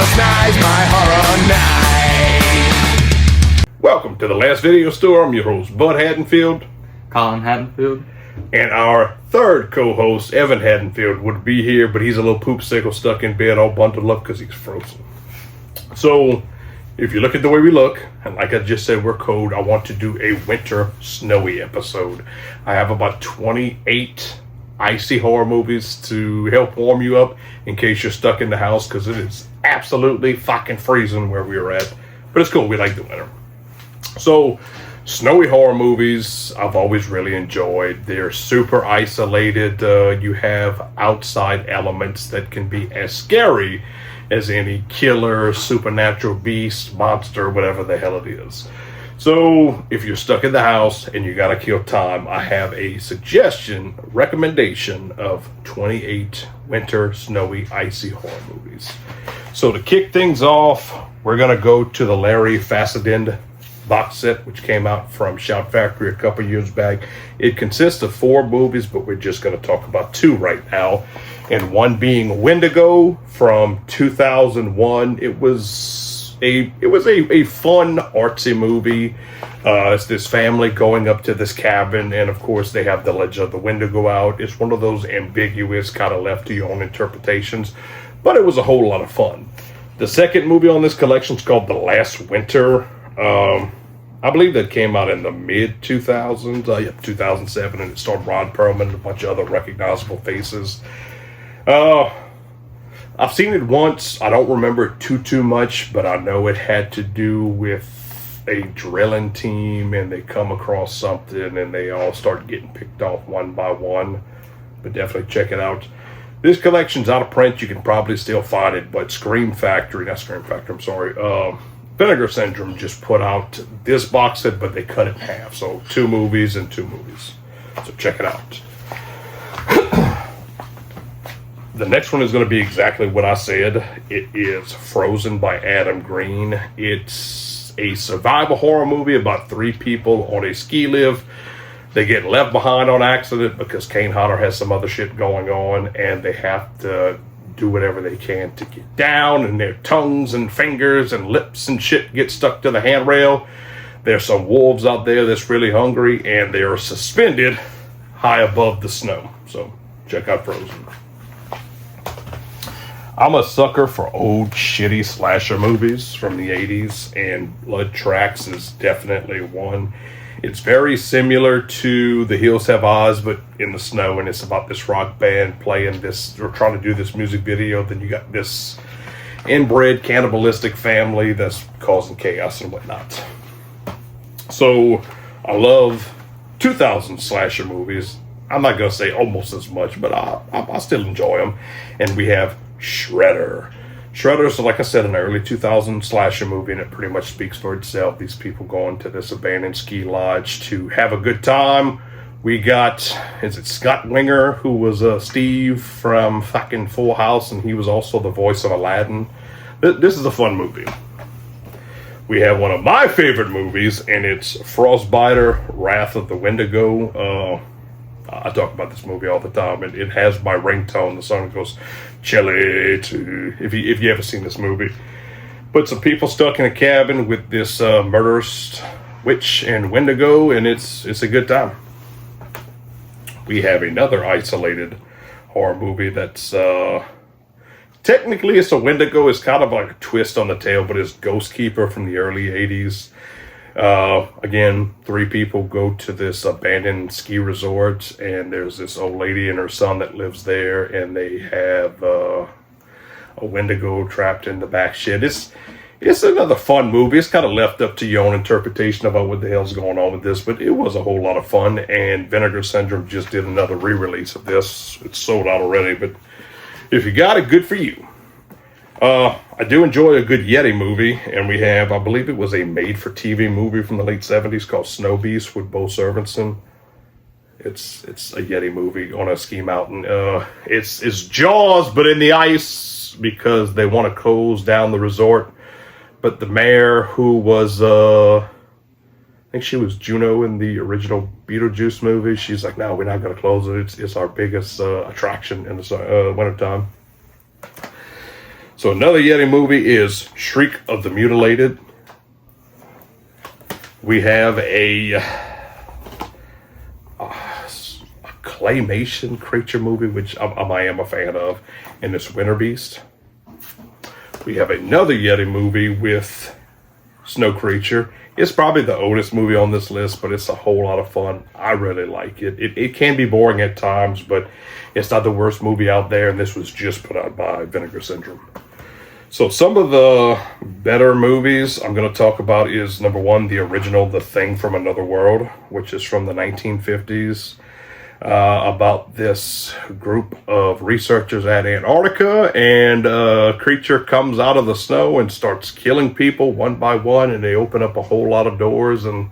Last night's my horror night. Welcome to the Last Video Store. I'm your host, Bud Haddonfield. Colin Haddonfield. And our third co-host, Evan Haddonfield, would be here, but he's a little poop sickle stuck in bed all bundled up because he's frozen. So, if you look at the way we look, and like I just said, we're cold, I want to do a winter snowy episode. I have about 28 icy horror movies to help warm you up in case you're stuck in the house, because it is absolutely fucking freezing where we're at. But it's cool, we like the winter. So, snowy horror movies, I've always really enjoyed. They're super isolated. You have outside elements that can be as scary as any killer, supernatural beast, monster, whatever the hell it is. So, if you're stuck in the house and you gotta kill time, I have a recommendation of 28 winter, snowy, icy horror movies. So, to kick things off, we're gonna go to the Larry Fessenden box set, which came out from Shout Factory a couple years back. It consists of 4 movies, but we're just going to talk about 2 right now. And one being Wendigo from 2001. It was a fun artsy movie. It's this family going up to this cabin, and of course they have the legend of the Wendigo out. It's one of those ambiguous, kind of left to your own interpretations, but it was a whole lot of fun. The second movie on this collection is called The Last Winter. I believe that came out in the mid-2000s, 2007, and it starred Ron Perlman and a bunch of other recognizable faces. I've seen it once. I don't remember it too much, but I know it had to do with a drilling team, and they come across something, and they all start getting picked off one by one. But definitely check it out. This collection's out of print. You can probably still find it, but Vinegar Syndrome just put out this box set, but they cut it in half. So 2 movies and 2 movies. So check it out. The next one is going to be exactly what I said. It is Frozen by Adam Green. It's a survival horror movie about 3 people on a ski lift. They get left behind on accident because Kane Hodder has some other shit going on, and they have to do whatever they can to get down, and their tongues and fingers and lips and shit get stuck to the handrail. There's some wolves out there that's really hungry, and they are suspended high above the snow. So check out Frozen. I'm a sucker for old shitty slasher movies from the 80s, and Blood Tracks is definitely one. It's very similar to The Hills Have Eyes, but in the snow, and it's about this rock band playing this, or trying to do this music video. Then you got this inbred cannibalistic family that's causing chaos and whatnot. So, I love 2000 slasher movies. I'm not going to say almost as much, but I still enjoy them. And we have Shredder. Shredder, so like I said, an early 2000 slasher movie, and it pretty much speaks for itself. These people going to this abandoned ski lodge to have a good time. We got, is it Scott Winger, who was Steve from fucking Full House, and he was also the voice of Aladdin. This is a fun movie. We have one of my favorite movies, and it's Frostbiter, Wrath of the Wendigo. I talk about this movie all the time, and it has my ringtone. The song goes, Chilly to, if you ever seen this movie. But some people stuck in a cabin with this murderous witch and Wendigo, and it's a good time. We have another isolated horror movie that's, technically it's a Wendigo. It's kind of like a twist on the tail, but it's Ghost Keeper from the early 80s. Again, 3 people go to this abandoned ski resort, and there's this old lady and her son that lives there, and they have a Wendigo trapped in the back shed. It's another fun movie. It's kind of left up to your own interpretation about what the hell's going on with this, but it was a whole lot of fun, and Vinegar Syndrome just did another re-release of this. It's sold out already, but if you got it, good for you. I do enjoy a good Yeti movie, and we have, I believe it was a made-for-TV movie from the late 70s called Snow Beast with Bo Sorensen. It's a Yeti movie on a ski mountain. It's Jaws, but in the ice, because they want to close down the resort. But the mayor, who was, I think she was Juno in the original Beetlejuice movie, she's like, no, we're not going to close it. It's our biggest attraction in the wintertime. So another Yeti movie is Shriek of the Mutilated. We have a claymation creature movie, which I am a fan of, and it's Winter Beast. We have another Yeti movie with Snow Creature. It's probably the oldest movie on this list, but it's a whole lot of fun. I really like it. It can be boring at times, but it's not the worst movie out there, and this was just put out by Vinegar Syndrome. So some of the better movies I'm going to talk about is, number one, the original The Thing from Another World, which is from the 1950s, about this group of researchers at Antarctica, and a creature comes out of the snow and starts killing people one by one, and they open up a whole lot of doors, and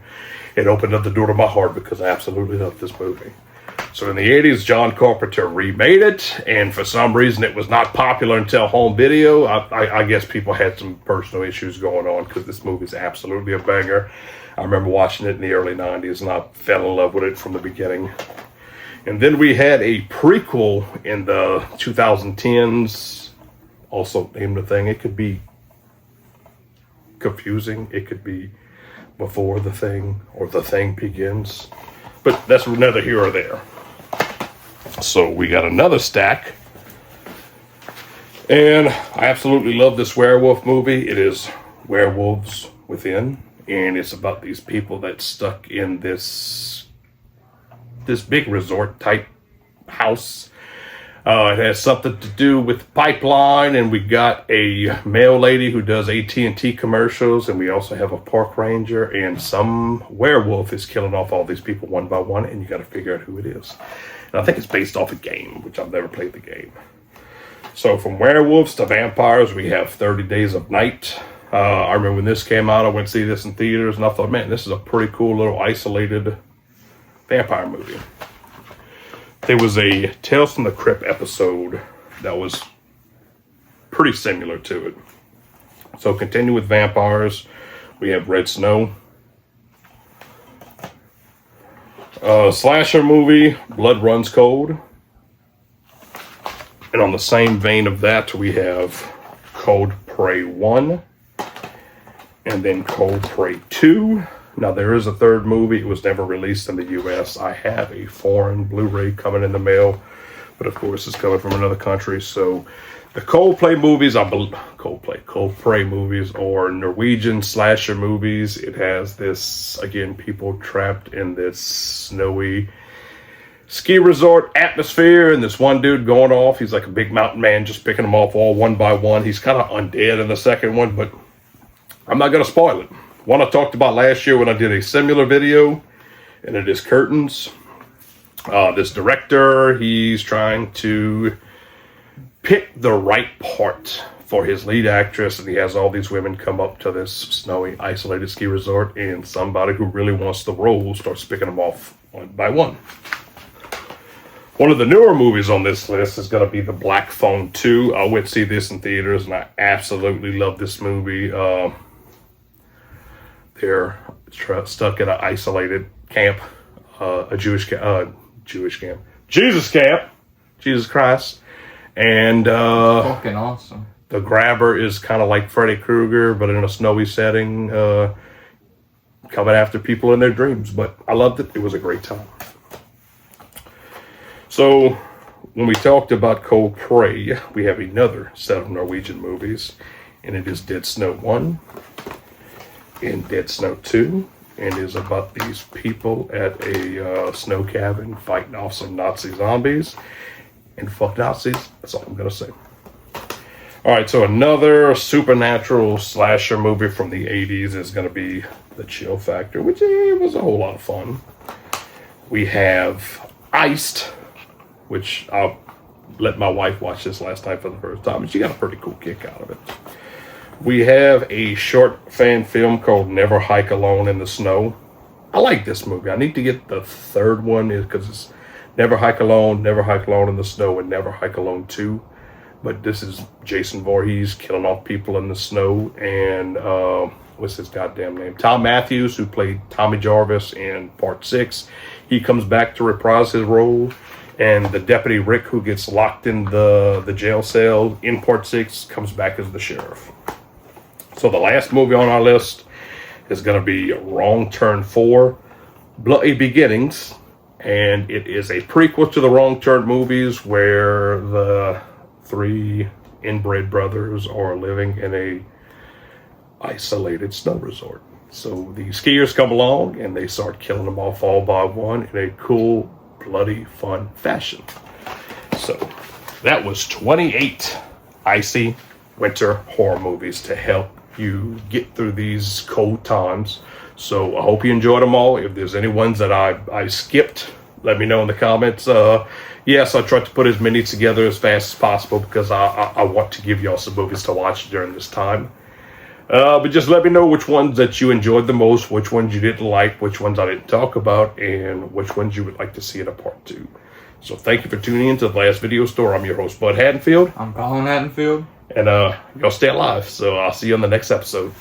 it opened up the door to my heart because I absolutely love this movie. So in the 80s, John Carpenter remade it, and for some reason it was not popular until home video. I guess people had some personal issues going on, because this movie is absolutely a banger. I remember watching it in the early 90s, and I fell in love with it from the beginning. And then we had a prequel in the 2010s, also named The Thing. It could be confusing. It could be Before the Thing or The Thing Begins. But that's neither here or there. So we got another stack. And I absolutely love this werewolf movie. It is Werewolves Within. And it's about these people that stuck in this big resort type house. It has something to do with pipeline, and we got a mail lady who does AT&T commercials, and we also have a park ranger, and some werewolf is killing off all these people one by one, and you got to figure out who it is. And I think it's based off a game, which I've never played the game. So from werewolves to vampires, we have 30 Days of Night. I remember when this came out, I went to see this in theaters, and I thought, man, this is a pretty cool little isolated vampire movie. There was a Tales from the Crypt episode that was pretty similar to it. So continue with vampires. We have Red Snow. Slasher movie, Blood Runs Cold. And on the same vein of that, we have Cold Prey 1. And then Cold Prey 2. Now, there is a third movie. It was never released in the U.S. I have a foreign Blu-ray coming in the mail, but of course it's coming from another country. So the Cold Prey movies, Cold Prey movies, or Norwegian slasher movies. It has this, again, people trapped in this snowy ski resort atmosphere, and this one dude going off. He's like a big mountain man, just picking them off all one by one. He's kind of undead in the second one, but I'm not going to spoil it. One I talked about last year when I did a similar video, and it is Curtains. This director, he's trying to pick the right part for his lead actress, and he has all these women come up to this snowy, isolated ski resort, and somebody who really wants the role starts picking them off one by one. One of the newer movies on this list is going to be The Black Phone 2. I went to see this in theaters, and I absolutely love this movie. They're stuck in an isolated camp, a Jesus camp, Jesus Christ. And fucking awesome. The grabber is kind of like Freddy Krueger, but in a snowy setting, coming after people in their dreams. But I loved it. It was a great time. So when we talked about Cold Prey, we have another set of Norwegian movies, and it is Dead Snow 1 and Dead Snow 2, and is about these people at a snow cabin fighting off some Nazi zombies. And fuck Nazis, that's all I'm gonna say. Alright, so another supernatural slasher movie from the 80s is gonna be The Chill Factor, which was a whole lot of fun. We have Iced, which I'll let my wife watch this last night for the first time, and she got a pretty cool kick out of it. We have a short fan film called Never Hike Alone in the Snow. I like this movie. I need to get the third one because it's Never Hike Alone in the Snow, and Never Hike Alone 2. But this is Jason Voorhees killing off people in the snow, and what's his goddamn name? Tom Matthews, who played Tommy Jarvis in Part 6. He comes back to reprise his role, and the deputy Rick, who gets locked in the jail cell in Port 6, comes back as the sheriff. So the last movie on our list is going to be Wrong Turn 4, Bloody Beginnings, and it is a prequel to the Wrong Turn movies, where the three inbred brothers are living in a isolated snow resort. So the skiers come along and they start killing them off all by one in a cool, bloody, fun fashion. So that was 28 icy winter horror movies to help you get through these cold times. So I hope you enjoyed them all. If there's any ones that I skipped, let me know in the comments. Yes, I tried to put as many together as fast as possible because I want to give y'all some movies to watch during this time. But just let me know which ones that you enjoyed the most, which ones you didn't like, which ones I didn't talk about, and which ones you would like to see in a part 2. So thank you for tuning in to the last video store. I'm your host, Bud Haddonfield. I'm Colin Haddonfield. And y'all stay alive. So I'll see you on the next episode.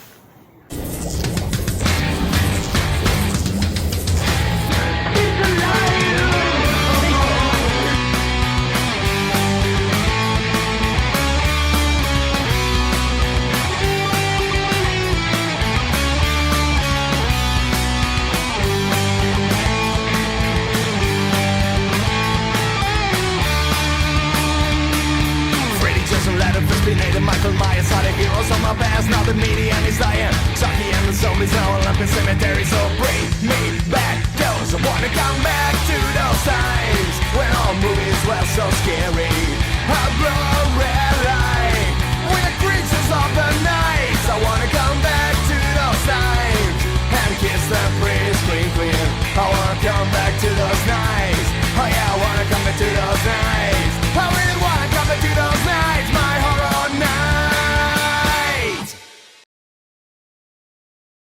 Michael Myers are the heroes on my past. Now the media is dying. Chucky and the zombies are all up in cemetery. So bring me back those. I wanna come back to those times when all movies were so scary. I